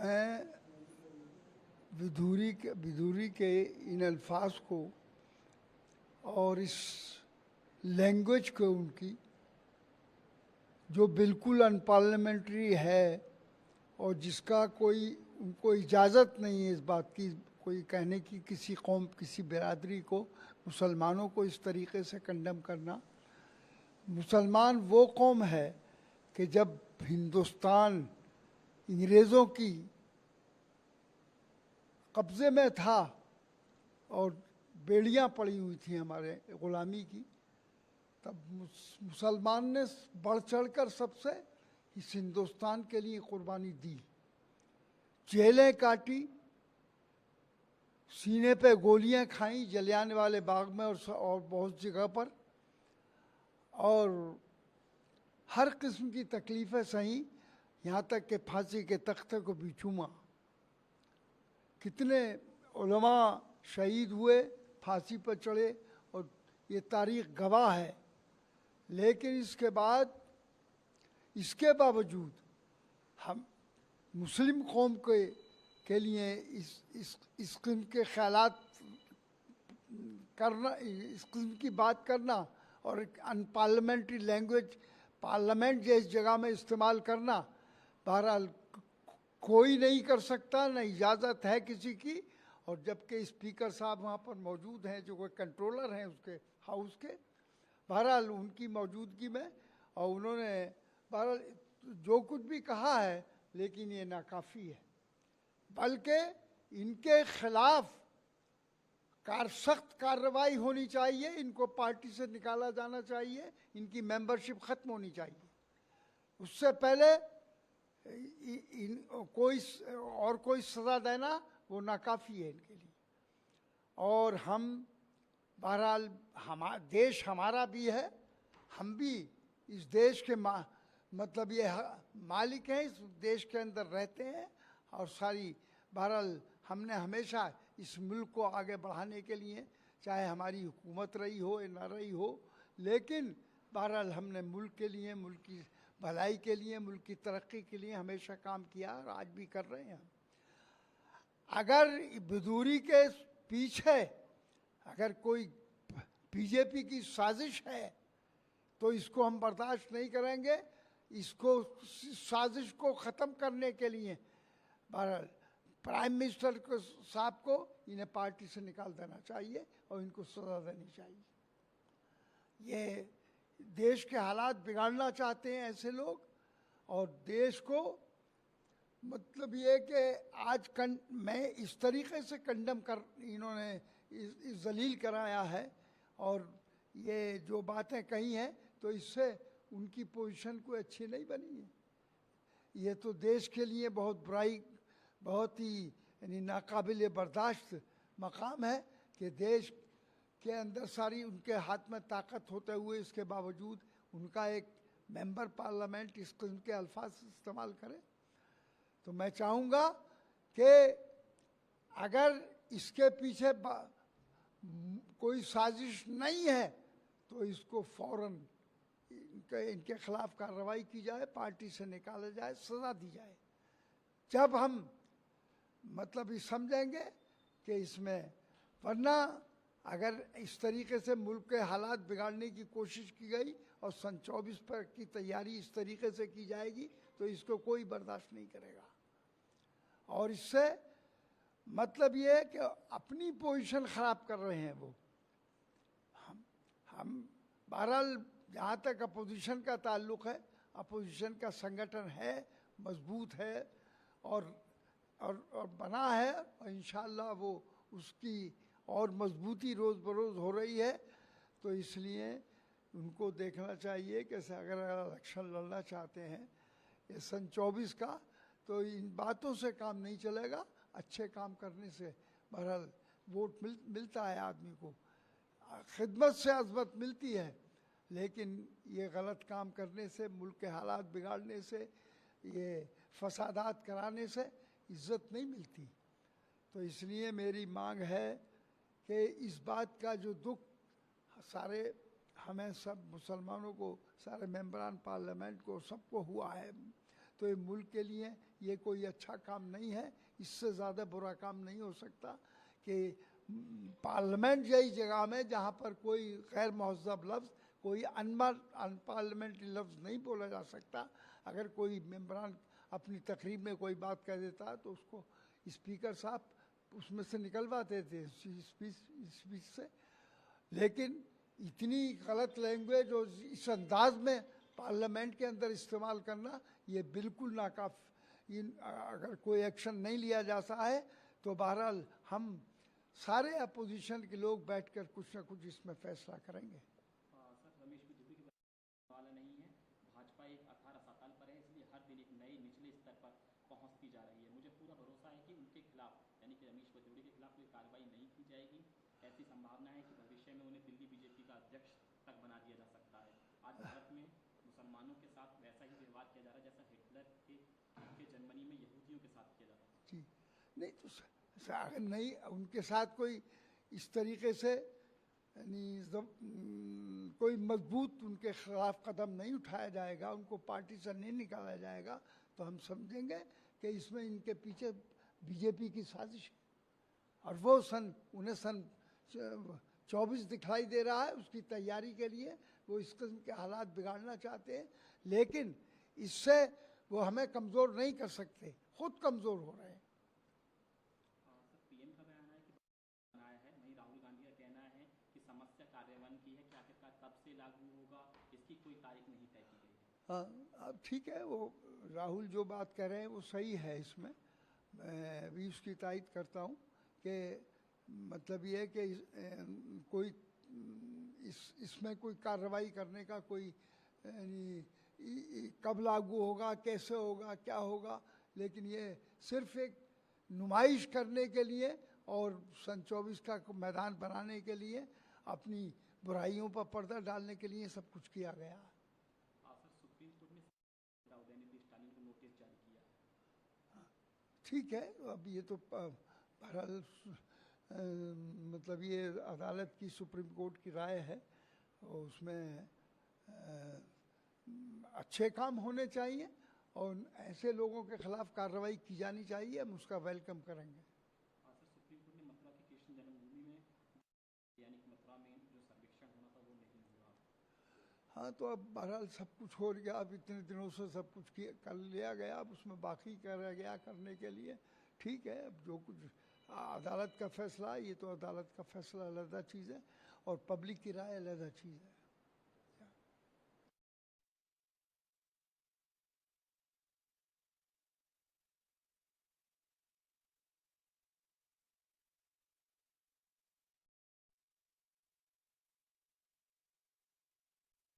मैं विधूरी के इन अल्फाज को और इस लैंग्वेज को उनकी जो बिल्कुल अनपार्लियामेंट्री है और जिसका कोई उनको इजाज़त नहीं है इस बात की कोई कहने की किसी कौम किसी बिरादरी को मुसलमानों को इस तरीके से कंडम करना। मुसलमान वो कौम है कि जब हिंदुस्तान अंग्रेज़ों की कब्ज़े में था और बेड़ियाँ पड़ी हुई थी हमारे ग़ुलामी की, तब मुसलमान ने बढ़ चढ़कर सबसे इस हिंदुस्तान के लिए कुर्बानी दी, जेलें काटी, सीने पे गोलियां खाई जलियांवाले बाग में और बहुत जगह पर, और हर किस्म की तकलीफ़ें सही, यहाँ तक कि फांसी के तख्ते को भी चूमा। कितने उलमा शहीद हुए, फांसी पर चढ़े, और ये तारीख़ गवाह है। लेकिन इसके बावजूद हम मुस्लिम कौम के लिए इस किस्म के ख़यालात करना, इस किस्म की बात करना और अनपार्लियामेंट्री लैंग्वेज पार्लियामेंट जैसी जगह में इस्तेमाल करना, बहरहाल कोई नहीं कर सकता, न इजाज़त है किसी की। और जबकि स्पीकर साहब वहाँ पर मौजूद हैं, जो कोई कंट्रोलर हैं उसके हाउस के, बहरहाल उनकी मौजूदगी में, और उन्होंने बहरहाल जो कुछ भी कहा है, लेकिन ये नाकाफ़ी है। बल्कि इनके ख़िलाफ़ सख्त कार्रवाई होनी चाहिए, इनको पार्टी से निकाला जाना चाहिए, इनकी मेंबरशिप ख़त्म होनी चाहिए। उससे पहले कोई सज़ा देना वो नाकाफ़ी है इनके लिए। और हम बहरहाल देश हमारा भी है, हम भी इस देश के मतलब ये मालिक हैं, इस देश के अंदर रहते हैं, और सारी बहरहाल हमने हमेशा इस मुल्क को आगे बढ़ाने के लिए, चाहे हमारी हुकूमत रही हो या ना रही हो, लेकिन बहरहाल हमने मुल्क के लिए, मुल्क की भलाई के लिए, मुल्क की तरक्की के लिए हमेशा काम किया और आज भी कर रहे हैं। अगर विधूरी के पीछे अगर कोई बीजेपी की साजिश है तो इसको हम बर्दाश्त नहीं करेंगे। इसको साजिश को ख़त्म करने के लिए बहरहाल प्राइम मिनिस्टर को साहब को इन्हें पार्टी से निकाल देना चाहिए और इनको सज़ा देनी चाहिए। ये देश के हालात बिगाड़ना चाहते हैं ऐसे लोग, और देश को मतलब ये कि आज मैं इस तरीक़े से कंडम कर इन्होंने इस जलील कराया है, और ये जो बातें कही हैं तो इससे उनकी पोजीशन कोई अच्छी नहीं बनी है। ये तो देश के लिए बहुत ही यानी नाकाबिल बर्दाश्त मकाम है कि देश के अंदर सारी उनके हाथ में ताकत होते हुए इसके बावजूद उनका एक मेंबर पार्लियामेंट इस किस्म के अल्फाज इस्तेमाल करे। तो मैं चाहूँगा कि अगर इसके पीछे कोई साजिश नहीं है तो इसको फ़ौरन इनके ख़िलाफ़ कार्रवाई की जाए, पार्टी से निकाला जाए, सज़ा दी जाए। जब हम मतलब ये समझेंगे कि इसमें, वरना अगर इस तरीके से मुल्क के हालात बिगाड़ने की कोशिश की गई और सन 24 पर की तैयारी इस तरीके से की जाएगी तो इसको कोई बर्दाश्त नहीं करेगा। और इससे मतलब ये है कि अपनी पोजीशन ख़राब कर रहे हैं वो। हम बहरहाल जहाँ तक अपोजिशन का ताल्लुक़ है, अपोजिशन का संगठन है, मजबूत है और बना है, और इंशाअल्लाह वो उसकी और मजबूती रोज़ बरोज़ हो रही है। तो इसलिए उनको देखना चाहिए कि अगर इलेक्शन लड़ना चाहते हैं ये सन 24 का, तो इन बातों से काम नहीं चलेगा, अच्छे काम करने से बहरहाल वोट मिलता है आदमी को, खिदमत से अज़मत मिलती है, लेकिन ये गलत काम करने से, मुल्क के हालात बिगाड़ने से, ये फसादात कराने से इज़्ज़त नहीं मिलती। तो इसलिए मेरी मांग है कि इस बात का जो दुख सारे हमें सब मुसलमानों को, सारे मेंबरान पार्लियामेंट को, सबको हुआ है, तो ये मुल्क के लिए ये कोई अच्छा काम नहीं है। इससे ज़्यादा बुरा काम नहीं हो सकता कि पार्लियामेंट जैसी जगह में जहाँ पर कोई गैर महज़ब लफ्ज़, कोई अनपार्लियामेंट्री लफ्ज़ नहीं बोला जा सकता। अगर कोई मेंबरान अपनी तकरीर में कोई बात कह देता है तो उसको स्पीकर साहब उसमें से निकलवाते थे स्पीच से। लेकिन इतनी गलत लैंग्वेज और इस अंदाज में पार्लियामेंट के अंदर इस्तेमाल करना ये बिल्कुल नाकाफ़ी। अगर कोई एक्शन नहीं लिया जाता है तो बहरहाल हम सारे अपोजिशन के लोग बैठकर कुछ ना कुछ इसमें फैसला करेंगे। सर, रमेश बिजली के वाला नहीं है। भाजपा एक 18 साल पर है, इसलिए हर दिन एक नए निचले स्तर पर पहुंचती जा रही है। मुझे पूरा भरोसा है कि उनके खिलाफ यानी कि रमेश बजोड़ी के खिलाफ कोई कार्रवाई नहीं की जाएगी। ऐसी संभावना है कि भविष्य में उन्हें दिल्ली बीजेपी का अध्यक्ष तक बना दिया जा सकता है। आज भारत में मुसलमानों के साथ वैसा ही व्यवहार किया जा रहा है जैसा हिटलर के जर्मनी में यहूदियों के साथ किया जाता था। जी नहीं, तो अगर नहीं उनके साथ कोई इस तरीके से यानी कोई मजबूत उनके खिलाफ कदम नहीं उठाया जाएगा, उनको पार्टी से नहीं निकाला जाएगा, तो हम समझेंगे कि इसमें इनके पीछे बीजेपी की साजिश है। और वो उन्हें सन 24 दिखाई दे रहा है, उसकी तैयारी के लिए वो इस किस्म के हालात बिगाड़ना चाहते हैं। लेकिन इससे वो हमें कमज़ोर नहीं कर सकते, खुद कमज़ोर हो रहे हैं। सर, पीएम का बयान है कि बनाया है, वहीं राहुल गांधी का कहना है कि समस्या कार्यान्वयन की है कि आखिरकार कब से लागू होगा इसकी कोई तारीख नहीं तय की गई है। हाँ, अब ठीक है, वो राहुल जो बात कह रहे हैं वो सही है। इसमें मैं भी उसकी तायद करता हूँ कि मतलब ये है कि कोई इसमें कोई कार्रवाई करने का कोई यानी कब लागू होगा, कैसे होगा, क्या होगा, लेकिन ये सिर्फ एक नुमाइश करने के लिए और सन 24 का मैदान बनाने के लिए, अपनी बुराइयों पर पर्दा डालने के लिए सब कुछ किया गया। सर, सुप्रीम कोर्ट ने उदयनिधि स्टालिन को नोटिस जारी किया है। ठीक है, अब ये तो बहरहाल मतलब ये अदालत की, सुप्रीम कोर्ट की राय है और उसमें अच्छे काम होने चाहिए और ऐसे लोगों के खिलाफ कार्रवाई की जानी चाहिए। हम उसका वेलकम करेंगे। सर, सुप्रीम कोर्ट ने मथुरा की कृष्ण जन्मभूमि में यानी कि मथुरा में जो सर्वेक्षण होना था वो नहीं हुआ। हाँ, तो अब बहरहाल सब कुछ हो गया, अब इतने दिनों से सब कुछ कर लिया गया, अब उसमें बाकी रह गया करने के लिए। ठीक है, अब जो कुछ अदालत का फैसला, ये तो अदालत का फैसला अलग चीज़ है और पब्लिक की राय अलग चीज़ है।